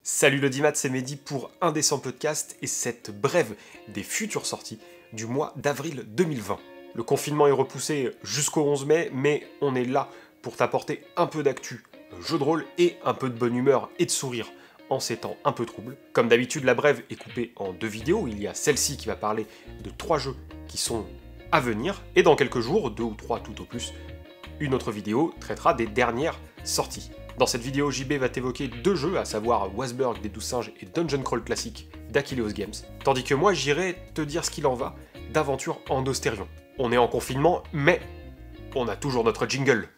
Salut l'audimat, c'est Mehdi pour Indécent Podcast et cette brève des futures sorties du mois d'avril 2020. Le confinement est repoussé jusqu'au 11 mai, mais on est là pour t'apporter un peu d'actu, jeu de rôle et un peu de bonne humeur et de sourire en ces temps un peu troubles. Comme d'habitude, la brève est coupée en 2 vidéos. Il y a celle-ci qui va parler de 3 jeux qui sont à venir, et dans quelques jours, 2 ou 3 tout au plus, une autre vidéo traitera des dernières sorties. Dans cette vidéo, JB va t'évoquer 2 jeux, à savoir Wasburg des 12 singes et Dungeon Crawl classique d'Achilleos Games, tandis que moi j'irai te dire ce qu'il en va d'Aventure en Ostérion. On est en confinement, mais on a toujours notre jingle.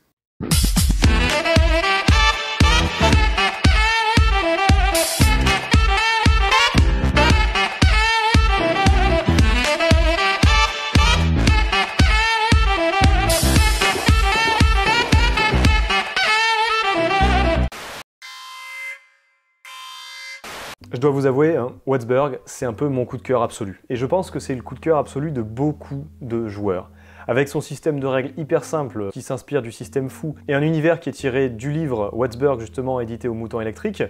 Je dois vous avouer, Wasburg, c'est un peu mon coup de cœur absolu. Et je pense que c'est le coup de cœur absolu de beaucoup de joueurs. Avec son système de règles hyper simple, qui s'inspire du système fou, et un univers qui est tiré du livre Wasburg, justement édité au Mouton Électrique,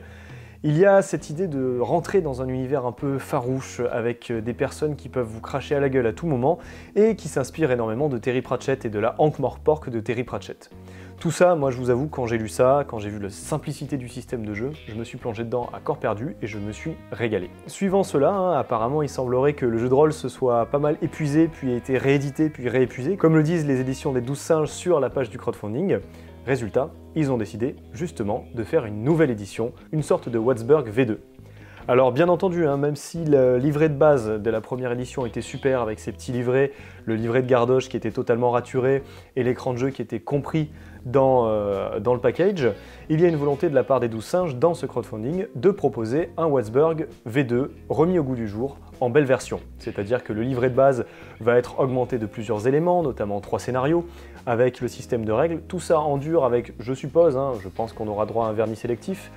il y a cette idée de rentrer dans un univers un peu farouche, avec des personnes qui peuvent vous cracher à la gueule à tout moment, et qui s'inspire énormément de Terry Pratchett et de la Ankh-Morpork de Terry Pratchett. Tout ça, moi je vous avoue, quand j'ai lu ça, quand j'ai vu la simplicité du système de jeu, je me suis plongé dedans à corps perdu et je me suis régalé. Suivant cela, apparemment il semblerait que le jeu de rôle se soit pas mal épuisé, puis ait été réédité, puis réépuisé, comme le disent les éditions des 12 singes sur la page du crowdfunding. Résultat, ils ont décidé justement de faire une nouvelle édition, une sorte de Wasburg V2. Alors bien entendu, même si le livret de base de la première édition était super avec ses petits livrets, le livret de gardoche qui était totalement raturé et l'écran de jeu qui était compris dans le package, il y a une volonté de la part des 12 singes dans ce crowdfunding de proposer un Wasburg V2 remis au goût du jour en belle version. C'est-à-dire que le livret de base va être augmenté de plusieurs éléments, notamment 3 scénarios, avec le système de règles, tout ça en dur avec, je suppose, je pense qu'on aura droit à un vernis sélectif,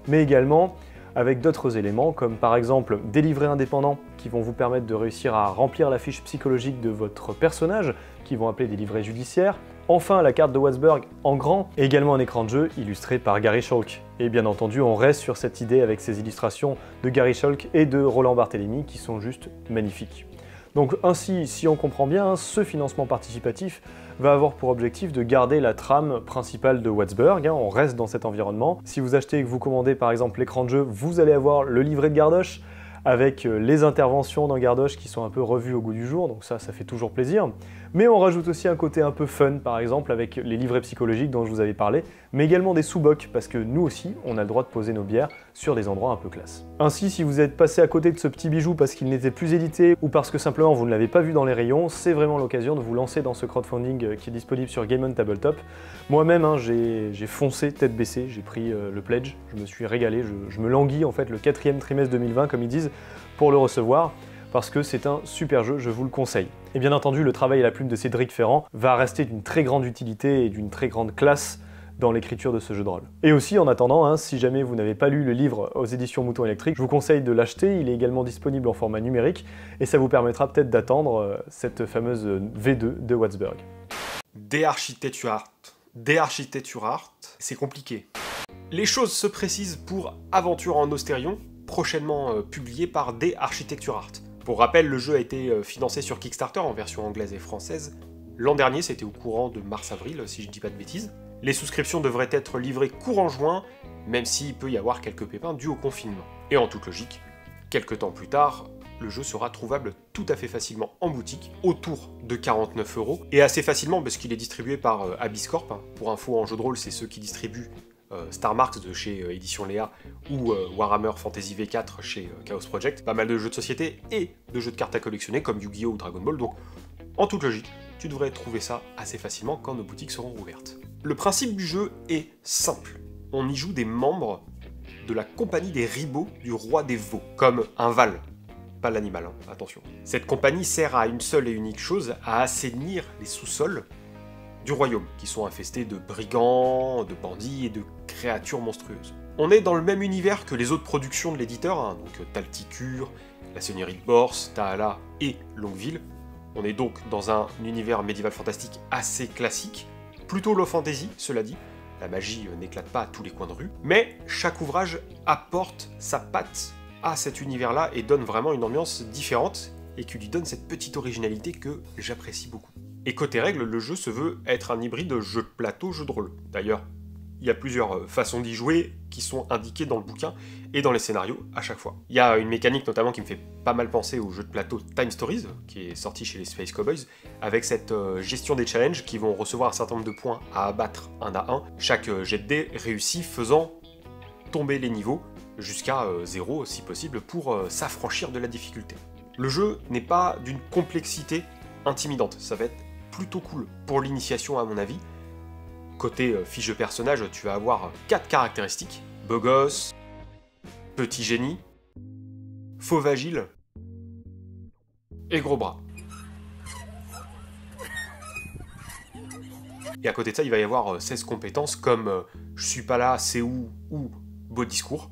mais également avec d'autres éléments comme par exemple des livrets indépendants qui vont vous permettre de réussir à remplir la fiche psychologique de votre personnage, qui vont appeler des livrets judiciaires. Enfin, la carte de Wasburg en grand, et également un écran de jeu illustré par Gary Scholk. Et bien entendu, on reste sur cette idée avec ces illustrations de Gary Scholk et de Roland Barthélémy qui sont juste magnifiques. Donc ainsi, si on comprend bien, ce financement participatif va avoir pour objectif de garder la trame principale de Wasburg, on reste dans cet environnement. Si vous achetez et que vous commandez par exemple l'écran de jeu, vous allez avoir le livret de Gardoche, avec les interventions dans Gardoche qui sont un peu revues au goût du jour, donc ça fait toujours plaisir. Mais on rajoute aussi un côté un peu fun, par exemple, avec les livrets psychologiques dont je vous avais parlé, mais également des sous-bocs, parce que nous aussi, on a le droit de poser nos bières sur des endroits un peu classe. Ainsi, si vous êtes passé à côté de ce petit bijou parce qu'il n'était plus édité, ou parce que simplement vous ne l'avez pas vu dans les rayons, c'est vraiment l'occasion de vous lancer dans ce crowdfunding qui est disponible sur Game On Tabletop. Moi-même, j'ai foncé tête baissée, j'ai pris le pledge, je me suis régalé, je me languis en fait le 4e trimestre 2020, comme ils disent, pour le recevoir, parce que c'est un super jeu, je vous le conseille. Et bien entendu, le travail à la plume de Cédric Ferrand va rester d'une très grande utilité et d'une très grande classe dans l'écriture de ce jeu de rôle. Et aussi, en attendant, si jamais vous n'avez pas lu le livre aux éditions Mouton Électrique, je vous conseille de l'acheter, il est également disponible en format numérique, et ça vous permettra peut-être d'attendre cette fameuse V2 de Wasburg. Déarchitecture art, c'est compliqué. Les choses se précisent pour Aventure en Ostérion, prochainement publié par Déarchitecture Art. Pour rappel, le jeu a été financé sur Kickstarter en version anglaise et française. L'an dernier, c'était au courant de mars-avril, si je dis pas de bêtises. Les souscriptions devraient être livrées courant juin, même s'il peut y avoir quelques pépins dus au confinement. Et en toute logique, quelques temps plus tard, le jeu sera trouvable tout à fait facilement en boutique, autour de 49 €, et assez facilement parce qu'il est distribué par Abyss Corp. Pour info, en jeu de rôle, c'est ceux qui distribuent Star Marks de chez Édition Léa ou Warhammer Fantasy V4 chez Chaos Project. Pas mal de jeux de société et de jeux de cartes à collectionner comme Yu-Gi-Oh ou Dragon Ball, donc en toute logique, tu devrais trouver ça assez facilement quand nos boutiques seront ouvertes. Le principe du jeu est simple. On y joue des membres de la compagnie des ribauds du roi des veaux, comme un Val. Pas l'animal, attention. Cette compagnie sert à une seule et unique chose, à assainir les sous-sols du royaume, qui sont infestés de brigands, de bandits et de créatures monstrueuses. On est dans le même univers que les autres productions de l'éditeur, donc Talticure, la Seigneurie de Bors, Tahala et Longueville. On est donc dans un univers médiéval fantastique assez classique, plutôt low fantasy, cela dit, la magie n'éclate pas à tous les coins de rue, mais chaque ouvrage apporte sa patte à cet univers-là et donne vraiment une ambiance différente et qui lui donne cette petite originalité que j'apprécie beaucoup. Et côté règles, le jeu se veut être un hybride jeu de plateau, jeu de rôle. D'ailleurs, il y a plusieurs façons d'y jouer qui sont indiquées dans le bouquin et dans les scénarios à chaque fois. Il y a une mécanique notamment qui me fait pas mal penser au jeu de plateau Time Stories, qui est sorti chez les Space Cowboys, avec cette gestion des challenges qui vont recevoir un certain nombre de points à abattre un à un. Chaque jet de dés réussit faisant tomber les niveaux jusqu'à 0 si possible pour s'affranchir de la difficulté. Le jeu n'est pas d'une complexité intimidante, ça va être plutôt cool pour l'initiation à mon avis. Côté fiche de personnage, tu vas avoir 4 caractéristiques: beau gosse, petit génie, fauve agile et gros bras. Et à côté de ça, il va y avoir 16 compétences comme je suis pas là, c'est où ou beau discours,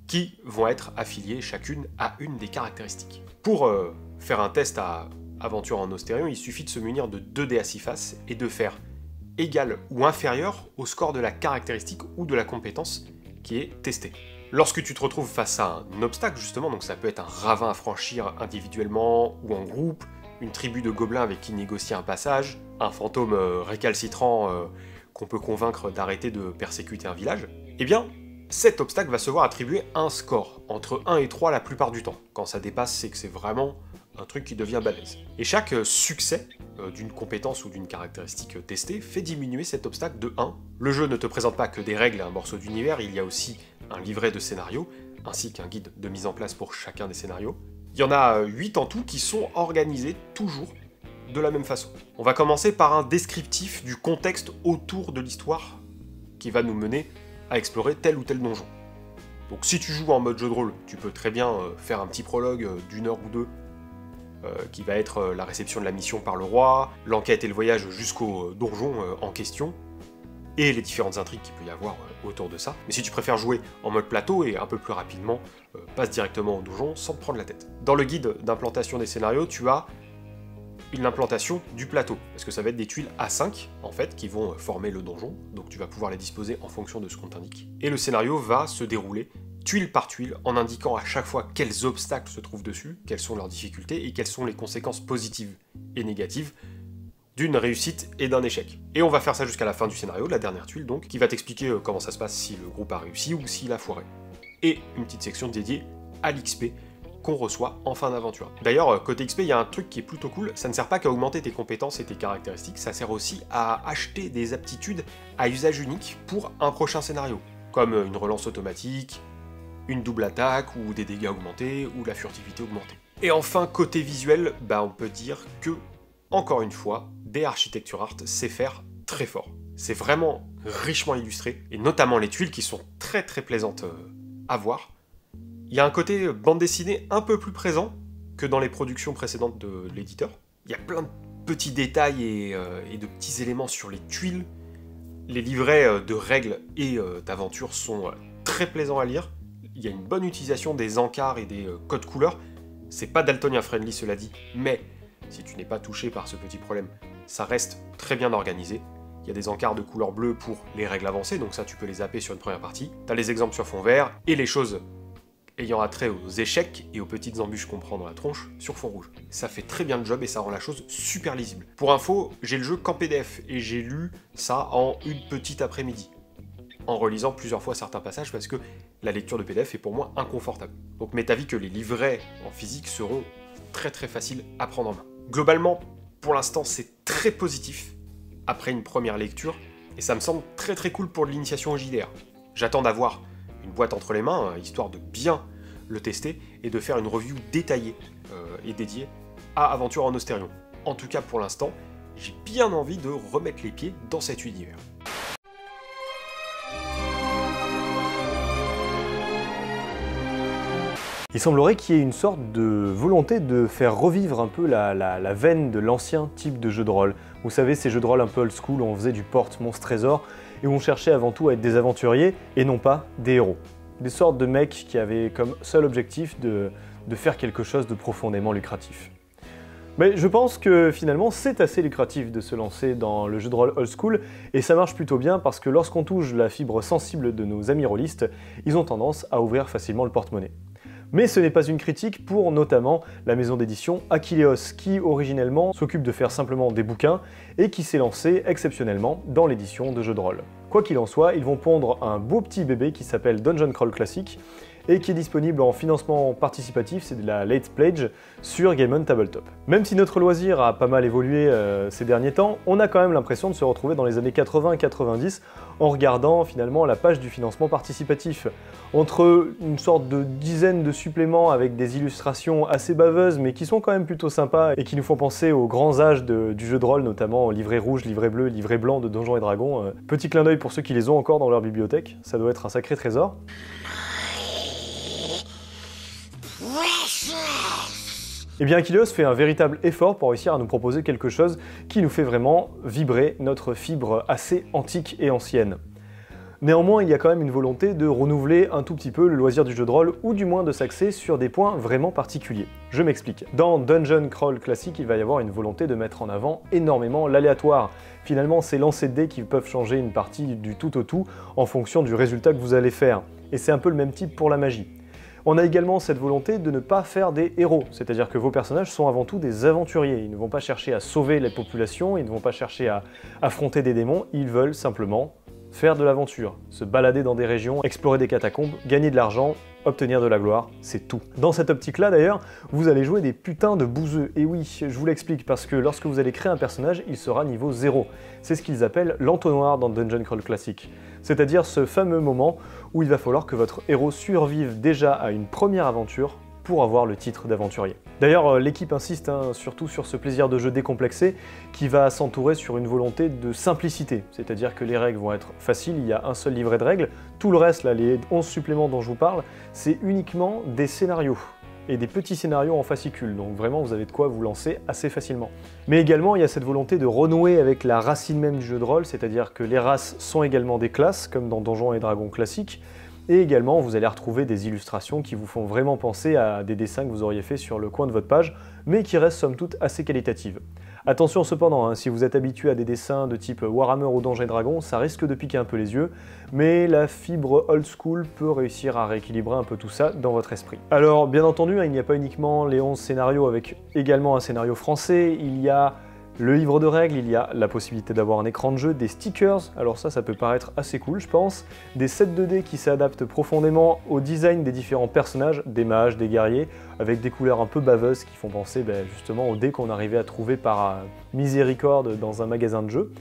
qui vont être affiliées chacune à une des caractéristiques. Pour faire un test à Aventure en Ostérion, il suffit de se munir de 2 dés à 6 faces et de faire égal ou inférieur au score de la caractéristique ou de la compétence qui est testée. Lorsque tu te retrouves face à un obstacle, justement, donc ça peut être un ravin à franchir individuellement ou en groupe, une tribu de gobelins avec qui négocier un passage, un fantôme récalcitrant qu'on peut convaincre d'arrêter de persécuter un village, eh bien, cet obstacle va se voir attribuer un score, entre 1 et 3 la plupart du temps. Quand ça dépasse, c'est que c'est vraiment un truc qui devient balèze. Et chaque succès d'une compétence ou d'une caractéristique testée fait diminuer cet obstacle de 1. Le jeu ne te présente pas que des règles et un morceau d'univers, il y a aussi un livret de scénarios, ainsi qu'un guide de mise en place pour chacun des scénarios. Il y en a 8 en tout qui sont organisés toujours de la même façon. On va commencer par un descriptif du contexte autour de l'histoire qui va nous mener à explorer tel ou tel donjon. Donc si tu joues en mode jeu de rôle, tu peux très bien faire un petit prologue d'une heure ou deux qui va être la réception de la mission par le roi, l'enquête et le voyage jusqu'au donjon en question, et les différentes intrigues qu'il peut y avoir autour de ça. Mais si tu préfères jouer en mode plateau et un peu plus rapidement, passe directement au donjon sans te prendre la tête. Dans le guide d'implantation des scénarios, tu as une implantation du plateau, parce que ça va être des tuiles A5, en fait, qui vont former le donjon, donc tu vas pouvoir les disposer en fonction de ce qu'on t'indique. Et le scénario va se dérouler tuile par tuile, en indiquant à chaque fois quels obstacles se trouvent dessus, quelles sont leurs difficultés, et quelles sont les conséquences positives et négatives d'une réussite et d'un échec. Et on va faire ça jusqu'à la fin du scénario, la dernière tuile donc, qui va t'expliquer comment ça se passe si le groupe a réussi ou s'il a foiré. Et une petite section dédiée à l'XP, qu'on reçoit en fin d'aventure. D'ailleurs, côté XP, il y a un truc qui est plutôt cool, ça ne sert pas qu'à augmenter tes compétences et tes caractéristiques, ça sert aussi à acheter des aptitudes à usage unique pour un prochain scénario, comme une relance automatique, une double attaque, ou des dégâts augmentés, ou la furtivité augmentée. Et enfin, côté visuel, on peut dire que, encore une fois, des Architecture Art sait faire très fort. C'est vraiment richement illustré, et notamment les tuiles qui sont très très plaisantes à voir. Il y a un côté bande dessinée un peu plus présent que dans les productions précédentes de l'éditeur. Il y a plein de petits détails et de petits éléments sur les tuiles. Les livrets de règles et d'aventures sont très plaisants à lire. Il y a une bonne utilisation des encarts et des codes couleurs. C'est pas daltonien friendly cela dit, mais si tu n'es pas touché par ce petit problème, ça reste très bien organisé. Il y a des encarts de couleur bleue pour les règles avancées, donc ça tu peux les zapper sur une première partie. T'as les exemples sur fond vert, et les choses ayant attrait aux échecs et aux petites embûches qu'on prend dans la tronche sur fond rouge. Ça fait très bien le job et ça rend la chose super lisible. Pour info, j'ai le jeu qu'en PDF et j'ai lu ça en une petite après-midi, en relisant plusieurs fois certains passages parce que la lecture de PDF est pour moi inconfortable. Donc m'est avis que les livrets en physique seront très très faciles à prendre en main. Globalement, pour l'instant, c'est très positif après une première lecture et ça me semble très très cool pour l'initiation au JDR. J'attends d'avoir une boîte entre les mains, histoire de bien le tester et de faire une review détaillée et dédiée à Aventure en Ostérion. En tout cas pour l'instant, j'ai bien envie de remettre les pieds dans cet univers. Il semblerait qu'il y ait une sorte de volonté de faire revivre un peu la veine de l'ancien type de jeu de rôle. Vous savez, ces jeux de rôle un peu old school où on faisait du porte-monstre-trésor et où on cherchait avant tout à être des aventuriers et non pas des héros. Des sortes de mecs qui avaient comme seul objectif de faire quelque chose de profondément lucratif. Mais je pense que finalement c'est assez lucratif de se lancer dans le jeu de rôle old school, et ça marche plutôt bien parce que lorsqu'on touche la fibre sensible de nos amis rôlistes, ils ont tendance à ouvrir facilement le porte-monnaie. Mais ce n'est pas une critique pour notamment la maison d'édition Achilleos, qui originellement s'occupe de faire simplement des bouquins et qui s'est lancé exceptionnellement dans l'édition de jeux de rôle. Quoi qu'il en soit, ils vont pondre un beau petit bébé qui s'appelle Dungeon Crawl Classic et qui est disponible en financement participatif, c'est de la late pledge, sur Game On Tabletop. Même si notre loisir a pas mal évolué ces derniers temps, on a quand même l'impression de se retrouver dans les années 80-90 en regardant finalement la page du financement participatif. Entre une sorte de dizaine de suppléments avec des illustrations assez baveuses mais qui sont quand même plutôt sympas et qui nous font penser aux grands âges du jeu de rôle, notamment livret rouge, livret bleu, livret blanc de Donjons et Dragons. Petit clin d'œil pour ceux qui les ont encore dans leur bibliothèque, ça doit être un sacré trésor. Et bien Achilleos fait un véritable effort pour réussir à nous proposer quelque chose qui nous fait vraiment vibrer notre fibre assez antique et ancienne. Néanmoins, il y a quand même une volonté de renouveler un tout petit peu le loisir du jeu de rôle, ou du moins de s'axer sur des points vraiment particuliers. Je m'explique. Dans Dungeon Crawl Classic, il va y avoir une volonté de mettre en avant énormément l'aléatoire. Finalement, c'est lancers de dés qui peuvent changer une partie du tout au tout en fonction du résultat que vous allez faire. Et c'est un peu le même type pour la magie. On a également cette volonté de ne pas faire des héros, c'est-à-dire que vos personnages sont avant tout des aventuriers. Ils ne vont pas chercher à sauver les populations, ils ne vont pas chercher à affronter des démons, ils veulent simplement faire de l'aventure, se balader dans des régions, explorer des catacombes, gagner de l'argent, obtenir de la gloire, c'est tout. Dans cette optique-là d'ailleurs, vous allez jouer des putains de bouseux. Et oui, je vous l'explique, parce que lorsque vous allez créer un personnage, il sera niveau 0. C'est ce qu'ils appellent l'entonnoir dans Dungeon Crawl Classic. C'est-à-dire ce fameux moment où il va falloir que votre héros survive déjà à une première aventure pour avoir le titre d'aventurier. D'ailleurs, l'équipe insiste surtout sur ce plaisir de jeu décomplexé qui va s'entourer sur une volonté de simplicité, c'est-à-dire que les règles vont être faciles, il y a un seul livret de règles, tout le reste, là, les 11 suppléments dont je vous parle, c'est uniquement des scénarios, et des petits scénarios en fascicules, donc vraiment vous avez de quoi vous lancer assez facilement. Mais également, il y a cette volonté de renouer avec la racine même du jeu de rôle, c'est-à-dire que les races sont également des classes, comme dans Donjons et Dragons classiques, et également, vous allez retrouver des illustrations qui vous font vraiment penser à des dessins que vous auriez fait sur le coin de votre page, mais qui restent somme toute assez qualitatives. Attention cependant, si vous êtes habitué à des dessins de type Warhammer ou Donjons et Dragons, ça risque de piquer un peu les yeux, mais la fibre old school peut réussir à rééquilibrer un peu tout ça dans votre esprit. Alors, bien entendu, il n'y a pas uniquement les 11 scénarios avec également un scénario français, il y a le livre de règles, il y a la possibilité d'avoir un écran de jeu, des stickers, alors ça peut paraître assez cool je pense, des sets de dés qui s'adaptent profondément au design des différents personnages, des mages, des guerriers, avec des couleurs un peu baveuses qui font penser justement aux dés qu'on arrivait à trouver par miséricorde dans un magasin de jeux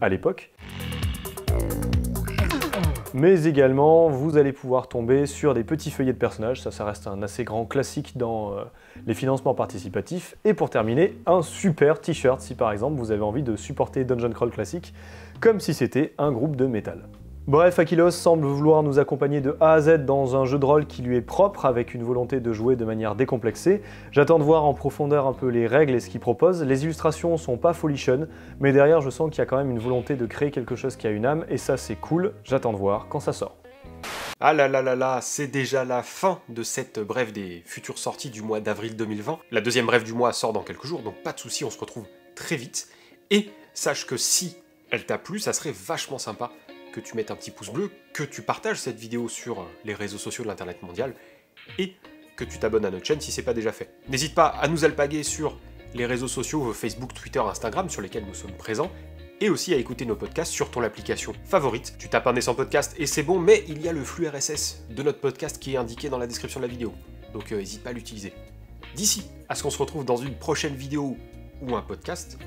à l'époque. Mais également, vous allez pouvoir tomber sur des petits feuillets de personnages, ça reste un assez grand classique dans les financements participatifs. Et pour terminer, un super t-shirt si par exemple vous avez envie de supporter Dungeon Crawl Classic comme si c'était un groupe de métal. Bref, Achilleos semble vouloir nous accompagner de A à Z dans un jeu de rôle qui lui est propre, avec une volonté de jouer de manière décomplexée. J'attends de voir en profondeur un peu les règles et ce qu'il propose. Les illustrations sont pas folichonnes, mais derrière je sens qu'il y a quand même une volonté de créer quelque chose qui a une âme, et ça c'est cool, j'attends de voir quand ça sort. Ah là là là là, c'est déjà la fin de cette brève des futures sorties du mois d'avril 2020. La deuxième brève du mois sort dans quelques jours, donc pas de soucis, on se retrouve très vite. Et sache que si elle t'a plu, ça serait vachement sympa que tu mettes un petit pouce bleu, que tu partages cette vidéo sur les réseaux sociaux de l'internet mondial, et que tu t'abonnes à notre chaîne si c'est pas déjà fait. N'hésite pas à nous alpaguer sur les réseaux sociaux Facebook, Twitter, Instagram, sur lesquels nous sommes présents, et aussi à écouter nos podcasts sur ton application favorite. Tu tapes un des 100 podcasts et c'est bon, mais il y a le flux RSS de notre podcast qui est indiqué dans la description de la vidéo, donc n'hésite pas à l'utiliser. D'ici à ce qu'on se retrouve dans une prochaine vidéo ou un podcast,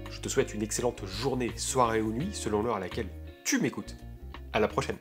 je te souhaite une excellente journée, soirée ou nuit, selon l'heure à laquelle tu m'écoutes. À la prochaine.